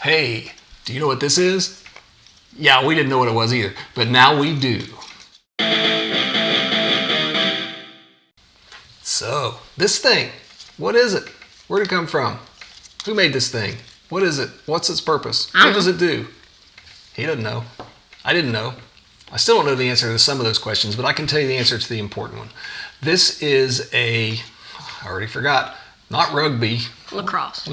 Hey, do you know what this is? Yeah, we didn't know what it was either, but now we do. So, this thing, what is it? Where'd it come from? Who made this thing? What is it? What's its purpose? What does it do? He doesn't know. I didn't know. I still don't know the answer to some of those questions, but I can tell you the answer to the important one. This is I already forgot, not rugby. Lacrosse.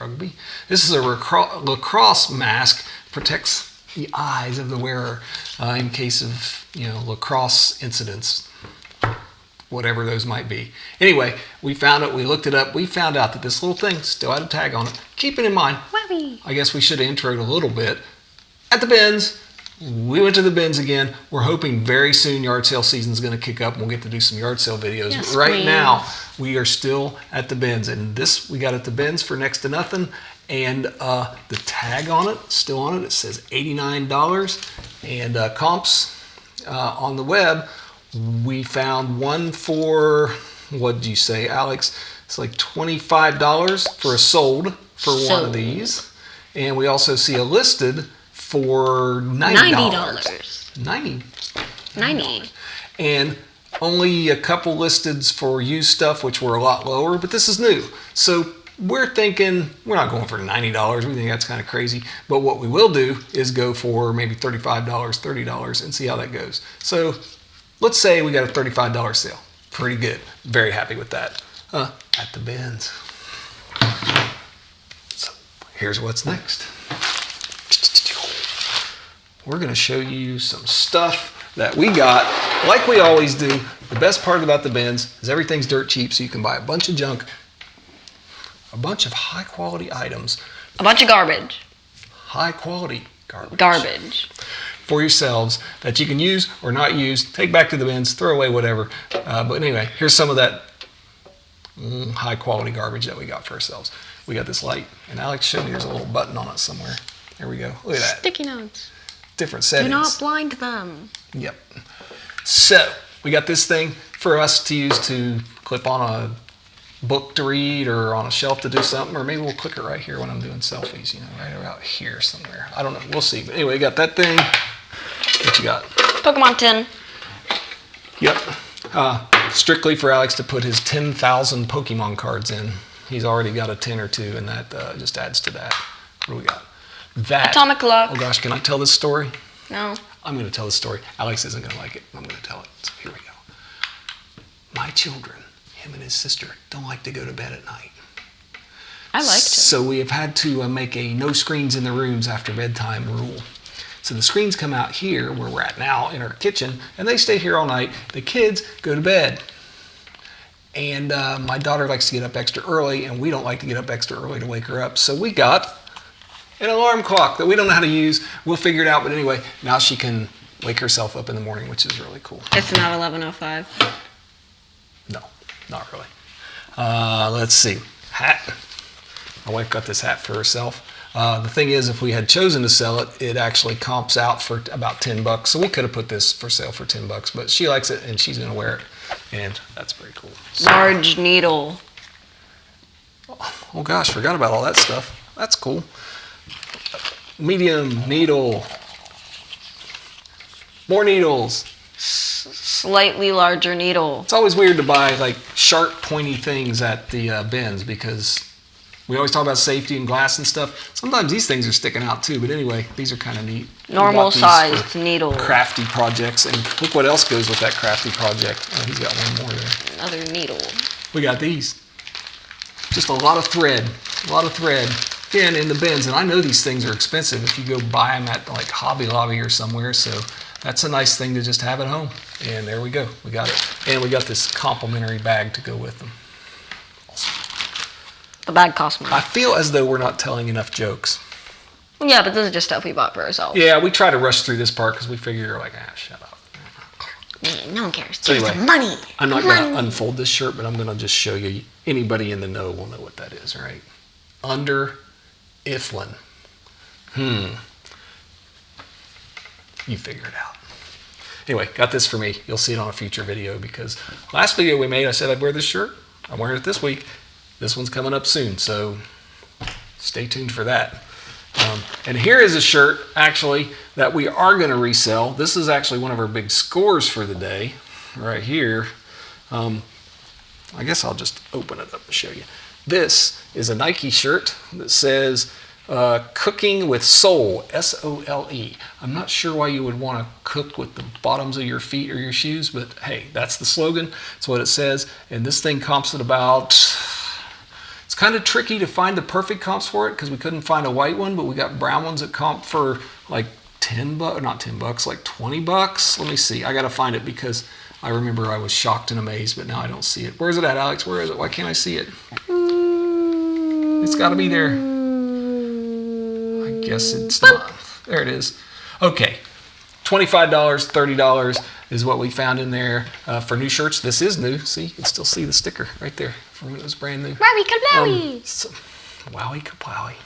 Rugby. This is a lacrosse mask. Protects the eyes of the wearer in case of, lacrosse incidents, whatever those might be. Anyway, we found it. We looked it up. We found out that this little thing still had a tag on it. Keeping in mind, I guess we should have introed a little bit. At the bins, we went to the bins again. We're hoping very soon yard sale season is going to kick up and we'll get to do some yard sale videos. Yes, but right please. now, we are still at the bins. And this we got at the bins for next to nothing. And the tag on it, still on it, it says $89. And comps on the web, we found one for, what did you say, Alex? It's like $25 for a sold for one of these. And we also see a listed for $90. $90. And only a couple listeds for used stuff, which were a lot lower, but this is new. So we're thinking, we're not going for $90. We think that's kind of crazy. But what we will do is go for maybe $35, $30 and see how that goes. So let's say we got a $35 sale. Pretty good. Very happy with that. At the bins. So here's what's next. We're going to show you some stuff that we got, like we always do. The best part about the bins is everything's dirt cheap, so you can buy a bunch of junk, a bunch of high quality items. A bunch of garbage. High quality garbage. Garbage. For yourselves that you can use or not use, take back to the bins, throw away, whatever. But anyway, here's some of that high quality garbage that we got for ourselves. We got this light, and Alex showed me there's a little button on it somewhere. There we go. Look at that. Sticky notes. Different settings. Do not blind them. Yep. So we got this thing for us to use to clip on a book to read or on a shelf to do something, or maybe we'll click it right here when I'm doing selfies, right about here somewhere. I don't know. We'll see. But anyway, we got that thing. What you got? Pokemon tin. Yep. Strictly for Alex to put his 10,000 Pokemon cards in. He's already got a 10 or 2, and that just adds to that. What do we got? That. Atomic Luck. Oh gosh, can I tell this story? No. I'm going to tell this story. Alex isn't going to like it. I'm going to tell it. So here we go. My children, him and his sister, don't like to go to bed at night. I like to. So we have had to make a no screens in the rooms after bedtime rule. So the screens come out here where we're at now in our kitchen, and they stay here all night. The kids go to bed. And my daughter likes to get up extra early, and we don't like to get up extra early to wake her up. So we got an alarm clock that we don't know how to use. We'll figure it out. But anyway, now she can wake herself up in the morning, which is really cool. It's not 11:05. No, not really. Let's see. Hat. My wife got this hat for herself. The thing is, if we had chosen to sell it, it actually comps out for about $10. So we could have put this for sale for $10, but she likes it and she's going to wear it. And that's pretty cool. So, Large needle. oh gosh, forgot about all that stuff. That's cool. Medium needle. More needles. Slightly larger needle. It's always weird to buy like sharp, pointy things at the bins because we always talk about safety and glass and stuff. Sometimes these things are sticking out too, but anyway, these are kind of neat. Normal sized needle. Crafty projects, and look what else goes with that crafty project. Oh, he's got one more there. Another needle. We got these. Just a lot of thread. A lot of thread. Again, in the bins, and I know these things are expensive if you go buy them at like Hobby Lobby or somewhere, so that's a nice thing to just have at home. And there we go. We got it. And we got this complimentary bag to go with them. The bag costs money. I feel as though we're not telling enough jokes. Yeah, but this is just stuff we bought for ourselves. Yeah, we try to rush through this part because we figure you're like, shut up. No one cares. So Just anyway, the money. I'm not going to unfold this shirt, but I'm going to just show you. Anybody in the know will know what that is, right? Under Iflin. You figure it out. Anyway, got this for me. You'll see it on a future video because last video we made, I said I'd wear this shirt. I'm wearing it this week. This one's coming up soon, so stay tuned for that. And here is a shirt, actually, that we are going to resell. This is actually one of our big scores for the day, right here. I guess I'll just open it up and show you. This is a Nike shirt that says Cooking with Soul, S-O-L-E. I'm not sure why you would want to cook with the bottoms of your feet or your shoes, but hey, that's the slogan. That's what it says. And this thing comps at about... It's kind of tricky to find the perfect comps for it because we couldn't find a white one, but we got brown ones that comp for like not $10, like $20. Let me see. I got to find it because I remember I was shocked and amazed, but now I don't see it. Where is it at, Alex? Where is it? Why can't I see it? It's got to be there. I guess it's not. There it is. Okay. $25, $30 is what we found in there for new shirts. This is new. See, you can still see the sticker right there from when it was brand new. Wowie kablowie. Wowie kablowie.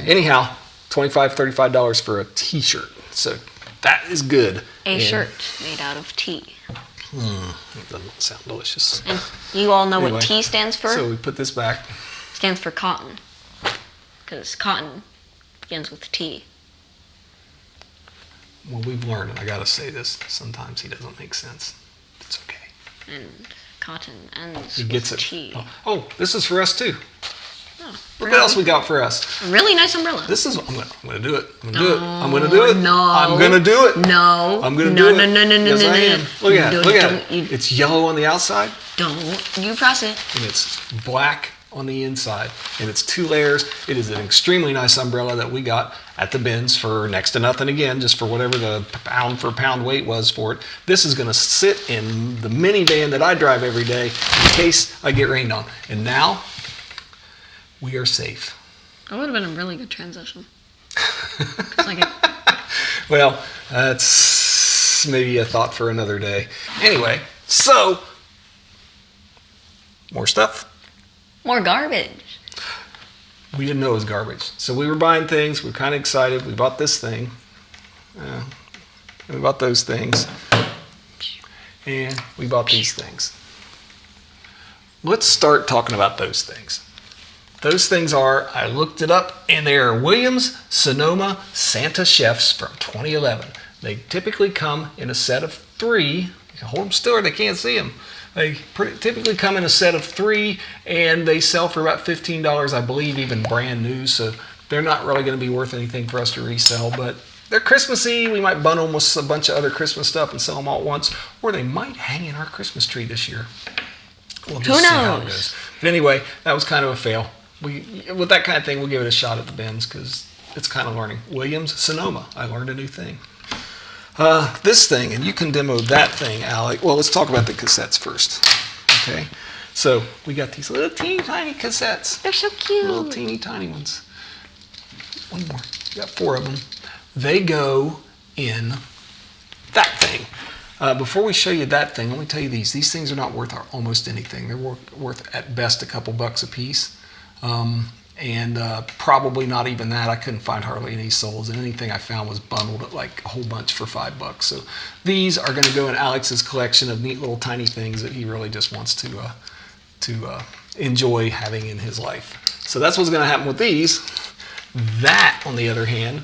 Anyhow, $25, $35 for a t-shirt. So that is good. A shirt made out of tea. It doesn't sound delicious. And you all know what T stands for? So we put this back. Stands for cotton. Because cotton begins with T. Well, we've learned, and I gotta say this, sometimes he doesn't make sense. It's okay. And cotton ends He gets with it. T. Oh, this is for us too. Oh, Look what else we got for us. A really nice umbrella. This is, I'm gonna do it. I'm gonna do it. I'm gonna do it. No. I'm gonna do it. No. I'm gonna do it. No. Yes, I am. Look at it. Look at it. You It's yellow on the outside. don't. You press it. And it's black on the inside, and it's 2 layers. It is an extremely nice umbrella that we got at the bins for next to nothing again, just for whatever the pound for pound weight was for it. This is going to sit in the minivan that I drive every day in case I get rained on. And now we are safe. That would have been a really good transition. Like Well, that's maybe a thought for another day. Anyway, so more stuff. more garbage. We didn't know it was garbage. So we were buying things. We were kind of excited. We bought this thing. We bought those things. And we bought these things. Let's start talking about those things. Those things are, I looked it up, and they are Williams Sonoma Santa Chefs from 2011. They typically come in a set of 3. You can hold them still or they can't see them. They typically come in a set of 3, and they sell for about $15, I believe, even brand new. So they're not really going to be worth anything for us to resell, but they're Christmassy. We might bundle them with a bunch of other Christmas stuff and sell them all at once, or they might hang in our Christmas tree this year. We'll just see how it goes. But anyway, that was kind of a fail. With that kind of thing, we'll give it a shot at the bins because it's kind of learning. Williams Sonoma, I learned a new thing. This thing, and you can demo that thing, Alec. Well, let's talk about the cassettes first. Okay, so we got these little teeny tiny cassettes. They're so cute. Little teeny tiny ones. One more. We got 4 of them. They go in that thing. Before we show you that thing, let me tell you these. These things are not worth almost anything. They're worth at best a couple bucks a piece. And probably not even that. I couldn't find hardly any soles, and anything I found was bundled at like a whole bunch for $5. So these are going to go in Alex's collection of neat little tiny things that he really just wants to enjoy having in his life. So that's what's going to happen with these. That, on the other hand,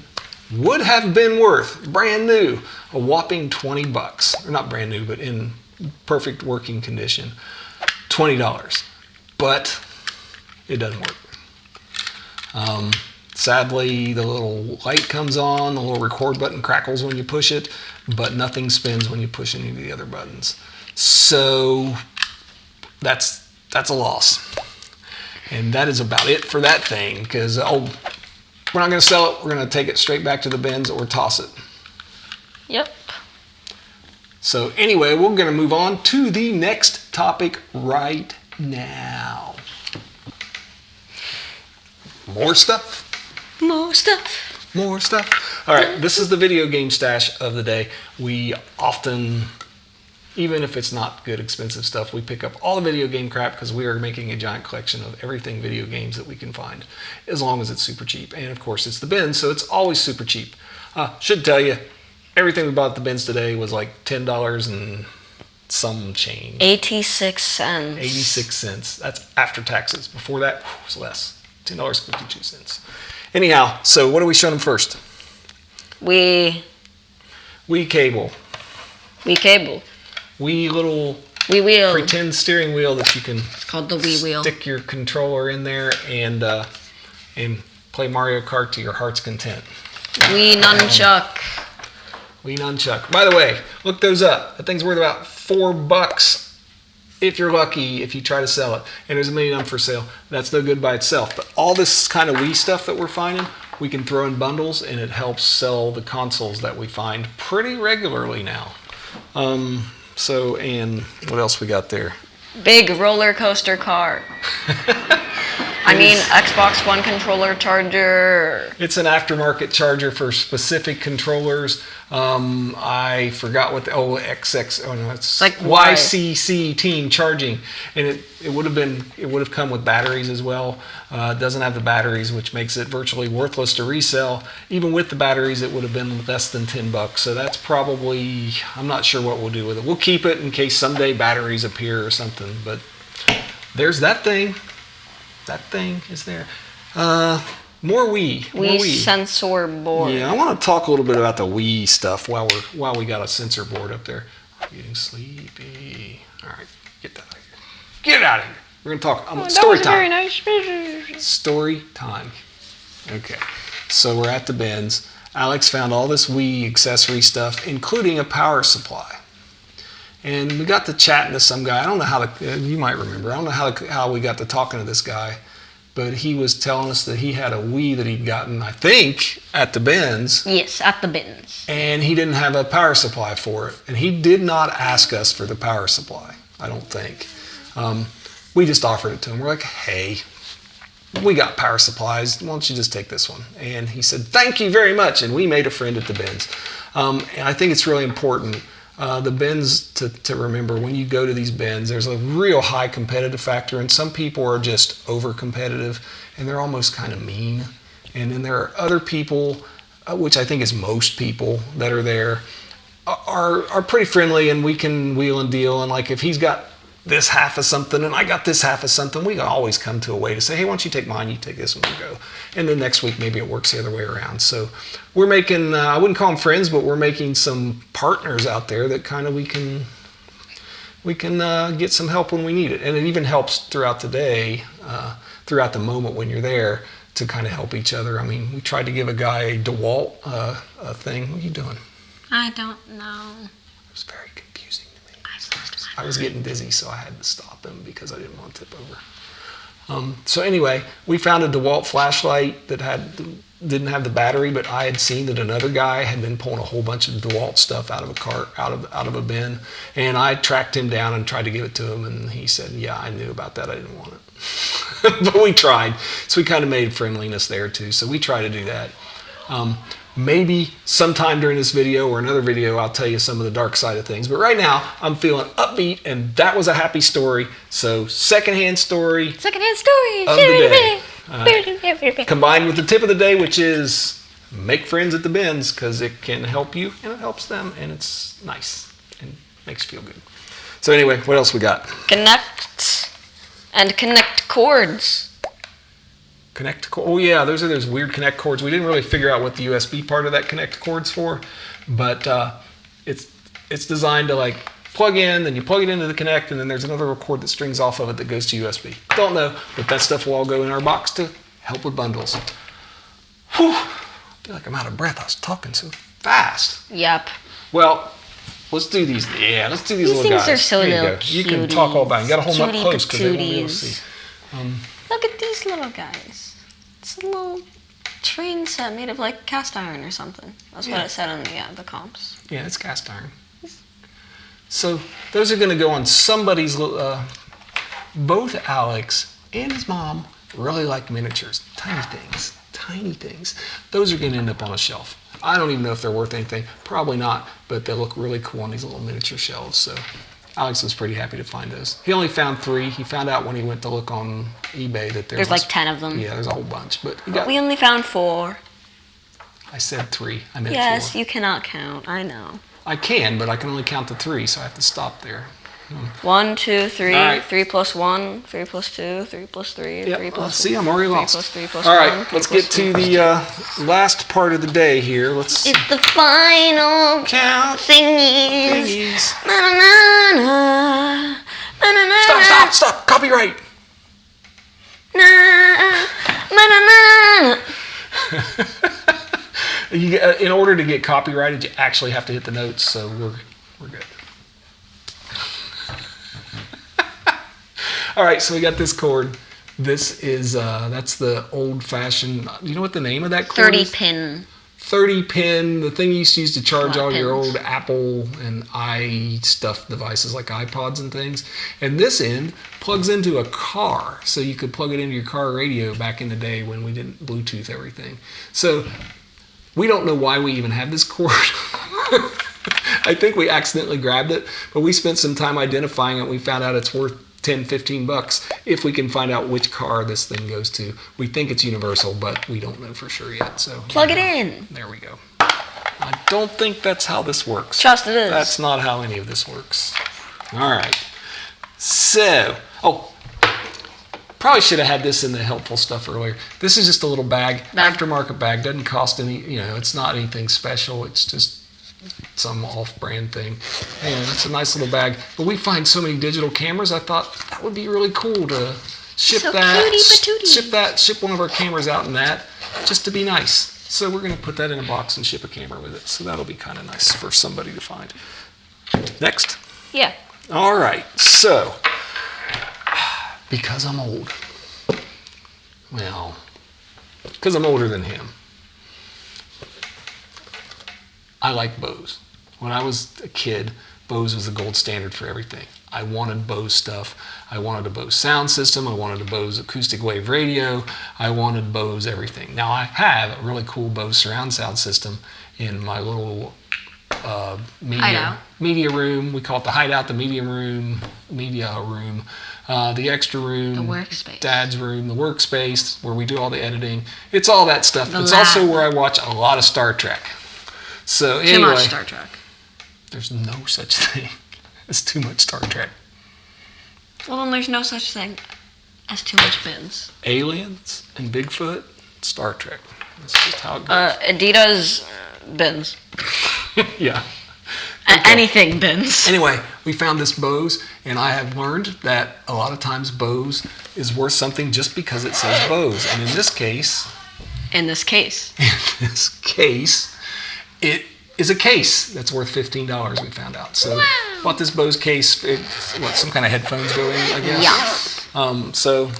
would have been worth, brand new, a whopping $20. Or not brand new, but in perfect working condition, $20. But it doesn't work. Sadly, the little light comes on, the little record button crackles when you push it, but nothing spins when you push any of the other buttons. So that's a loss. And that is about it for that thing, because we're not going to sell it. We're going to take it straight back to the bins or toss it. Yep. So anyway, we're going to move on to the next topic right now. More stuff. More stuff. More stuff. All right, this is the video game stash of the day. We often, even if it's not good, expensive stuff, we pick up all the video game crap because we are making a giant collection of everything video games that we can find, as long as it's super cheap. And of course, it's the bins, so it's always super cheap. Should tell you, everything we bought at the bins today was like $10 and some change. 86 cents. 86 cents. That's after taxes. Before that, it was less. $10.52. Anyhow, so what are we showing them first? We cable. We Little wheel. pretend steering wheel that you can It's called the Wii wheel. stick your controller in there and play Mario Kart to your heart's content. Wii nunchuck. Wii nunchuck. By the way, look those up. That thing's worth about $4 if you're lucky, if you try to sell it. And there's a million of them for sale. That's no good by itself. But all this kind of Wii stuff that we're finding, we can throw in bundles, and it helps sell the consoles that we find pretty regularly now. So, and what else we got there? Big roller coaster cart. I mean, Xbox One controller charger. It's an aftermarket charger for specific controllers. I forgot what the it's like YCC team charging, and it would have come with batteries as well. It doesn't have the batteries, which makes it virtually worthless to resell. Even with the batteries, it would have been less than $10. So that's probably, I'm not sure what we'll do with it. We'll keep it in case someday batteries appear or something. But there's that thing. That thing is there. More Wii. Wii sensor board. Yeah, I want to talk a little bit about the Wii stuff while we got a sensor board up there. I'm getting sleepy. All right, get that out of here. Get it out of here. We're gonna talk. Story time. Very nice. Story time. Okay, so we're at the bins. Alex found all this Wii accessory stuff, including a power supply. And we got to chatting to some guy. I don't know how you might remember. I don't know how we got to talking to this guy, but he was telling us that he had a Wii that he'd gotten, I think, at the bins. Yes, at the bins. And he didn't have a power supply for it. And he did not ask us for the power supply, I don't think. We just offered it to him. We're like, hey, we got power supplies. Why don't you just take this one? And he said, thank you very much. And we made a friend at the bins. And I think it's really important. The bins, to remember, when you go to these bins, there's a real high competitive factor, and some people are just over competitive, and they're almost kind of mean. And then there are other people, which I think is most people that are there, are pretty friendly, and we can wheel and deal. And like if he's got this half of something and I got this half of something, we can always come to a way to say, hey, why don't you take mine, you take this one, we'll go. And then next week maybe it works the other way around. So we're making, I wouldn't call them friends, but we're making some partners out there that kind of we can get some help when we need it. And it even helps throughout the day, throughout the moment when you're there, to kind of help each other. I mean, we tried to give a guy a DeWalt thing. What are you doing? I don't know. It was very confusing to me. I was getting dizzy, so I had to stop him because I didn't want to tip over. So anyway, we found a DeWalt flashlight that didn't have the battery, but I had seen that another guy had been pulling a whole bunch of DeWalt stuff out of a cart, out of a bin, and I tracked him down and tried to give it to him, and he said, yeah, I knew about that, I didn't want it. But we tried, so we kind of made friendliness there too, so we try to do that. Maybe sometime during this video or another video, I'll tell you some of the dark side of things. But right now, I'm feeling upbeat, and that was a happy story. So, secondhand story. Secondhand story. Of the day. Combined with the tip of the day, which is make friends at the bins, because it can help you and it helps them, and it's nice and makes you feel good. So anyway, what else we got? Connect cords. Oh yeah, those are those weird connect cords. We didn't really figure out what the USB part of that connect cord's for, but it's designed to like plug in, then you plug it into the connect, and then there's another cord that strings off of it that goes to USB. Don't know, but that stuff will all go in our box to help with bundles. Whew, I feel like I'm out of breath. I was talking so fast. Yep. Well, let's do these. Yeah, let's do these little guys. These things are so little cuties. You can talk all about it. You got to hold them up close because they won't be able to patooties. see. Look at these little guys. It's a little train set made of like cast iron or something. That's what it said on the comps. Yeah, it's cast iron. So those are going to go on somebody's. Both Alex and his mom really like miniatures, tiny things. Those are going to end up on a shelf. I don't even know if they're worth anything. Probably not, but they look really cool on these little miniature shelves. So Alex was pretty happy to find those. He only found 3. He found out when he went to look on eBay that There's like 10 of them. Yeah, there's a whole bunch. But we only found 4. I said 3. I meant 4. Yes, you cannot count. I know. I can, but I can only count to 3, so I have to stop there. 1, 2, 3. All right. 3 plus 1. 3 plus 2. 3 plus 3. Yep. 3 plus See, I'm already 3 lost. plus 3 plus All 1. right, 3 let's plus get to 3 the last part of the day here. Let's It's the final count thingies. thingies. Na, na, na, na. Na, na, na, Stop! Copyright. na. Na, na, na, na. In order to get copyrighted, you actually have to hit the notes, so we're good. All right, so we got this cord. This is that's the old-fashioned. You know what the name of that cord 30 is? pin. 30 pin, the thing you used to use to charge Flat all your pins. old Apple and iStuff devices like iPods and things. And this end plugs into a car, so you could plug it into your car radio back in the day when we didn't Bluetooth everything. So we don't know why we even have this cord. I think we accidentally grabbed it, but we spent some time identifying it. We found out it's worth 10, 15 bucks if we can find out which car this thing goes to. We think it's universal, but we don't know for sure yet. So Plug it in. there we go. I don't think that's how this works. Trust it is. That's not how any of this works. All right. So, probably should have had this in the helpful stuff earlier. This is just a little bag, aftermarket bag. Doesn't cost any, it's not anything special. It's just some off-brand thing. And it's a nice little bag. But we find so many digital cameras, I thought that would be really cool to ship So that. cutie patootie. Ship one of our cameras out in that, just to be nice. So we're going to put that in a box and ship a camera with it. So that'll be kind of nice for somebody to find. Next. Yeah. All right. So, because I'm old. Well, because I'm older than him. I like Bose. When I was a kid, Bose was the gold standard for everything. I wanted Bose stuff. I wanted a Bose sound system. I wanted a Bose acoustic wave radio. I wanted Bose everything. Now I have a really cool Bose surround sound system in my little media room. We call it the hideout, the media room, the extra room, The workspace. Dad's room, the workspace where we do all the editing. It's all that stuff. The It's lab. also where I watch a lot of Star Trek. So Too anyway, much Star Trek. there's no such thing as too much Star Trek. Well, then there's no such thing as too much bins. Aliens and Bigfoot, Star Trek. That's just how it goes. Adidas bins. Yeah. Anything bins. Anyway, we found this Bose, and I have learned that a lot of times Bose is worth something just because it says Bose. And in this case, it is a case that's worth $15, we found out. So bought this Bose case, some kind of headphones go in, I guess. Yeah. So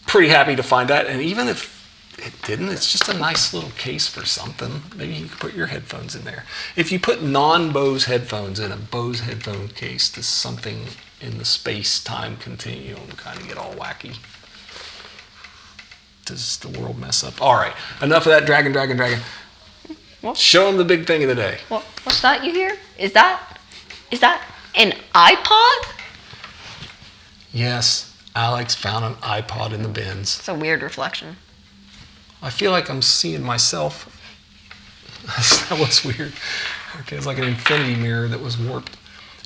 pretty happy to find that. And even if it didn't, it's just a nice little case for something. Maybe you could put your headphones in there. If you put non-Bose headphones in a Bose headphone case, does something in the space-time continuum kind of get all wacky? Does the world mess up? All right, enough of that dragon. What? Show them the big thing of the day. What's that you hear? Is that an iPod? Yes, Alex found an iPod in the bins. It's a weird reflection. I feel like I'm seeing myself. That was weird. Okay, it's like an infinity mirror that was warped.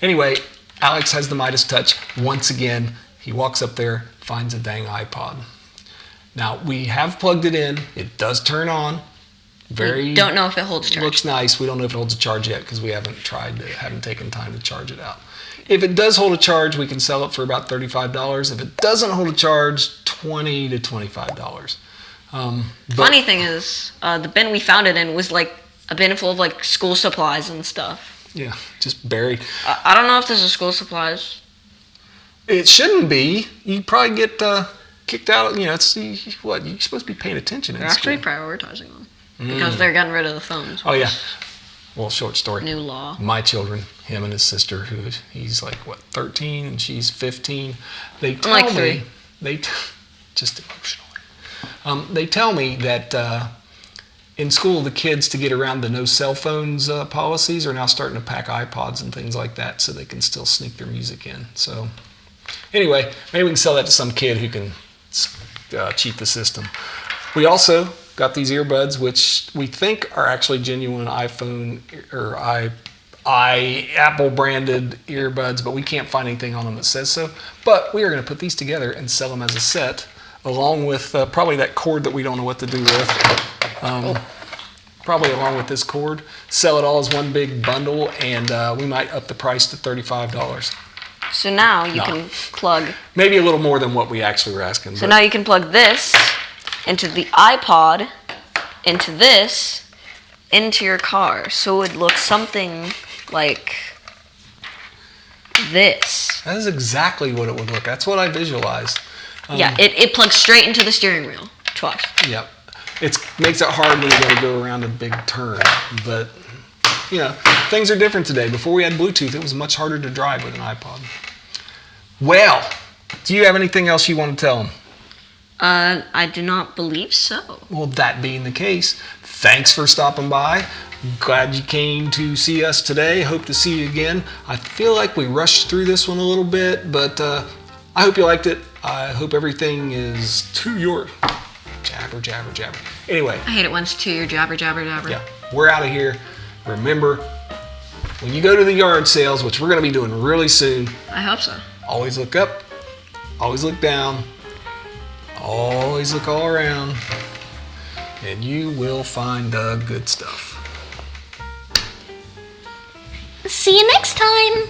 Anyway, Alex has the Midas touch. Once again, he walks up there, finds a dang iPod. Now, we have plugged it in. It does turn on. We don't know if it holds charge. Looks nice. We don't know if it holds a charge yet because we haven't taken time to charge it out. If it does hold a charge, we can sell it for about $35. If it doesn't hold a charge, $20 to $25. Funny thing is, the bin we found it in was like a bin full of like school supplies and stuff. Yeah, just buried. I don't know if this is school supplies. It shouldn't be. You'd probably get kicked out. You're supposed to be paying attention in They're school. actually prioritizing them because they're getting rid of the phones. Oh yeah. Well, short story. New law. My children, him and his sister, he's like 13 and she's 15. They tell like me 3. Just emotionally. They tell me that in school the kids, to get around the no cell phones policies, are now starting to pack iPods and things like that so they can still sneak their music in. So anyway, maybe we can sell that to some kid who can cheat the system. We also got these earbuds, which we think are actually genuine iPhone or Apple branded earbuds, but we can't find anything on them that says so. But we are going to put these together and sell them as a set, along with probably that cord that we don't know what to do with. Probably along with this cord. Sell it all as one big bundle, and we might up the price to $35. So now you can plug... Maybe a little more than what we actually were asking. So now you can plug this into the iPod, into this, into your car. So it would look something like this. That is exactly what it would look. That's what I visualized. Yeah, it plugs straight into the steering wheel. Twice. Yep. It makes it hard when you got to go around a big turn. But, you know, things are different today. Before we had Bluetooth, it was much harder to drive with an iPod. Well, do you have anything else you want to tell them? I do not believe so. Well, that being the case, thanks for stopping by. Glad you came to see us today. Hope to see you again. I feel like we rushed through this one a little bit, but I hope you liked it. I hope everything is to your jabber, jabber, jabber. Anyway. I hate it when it's to your jabber, jabber, jabber. Yeah, we're out of here. Remember, when you go to the yard sales, which we're going to be doing really soon. I hope so. Always look up. Always look down. Always look all around, and you will find the good stuff. See you next time.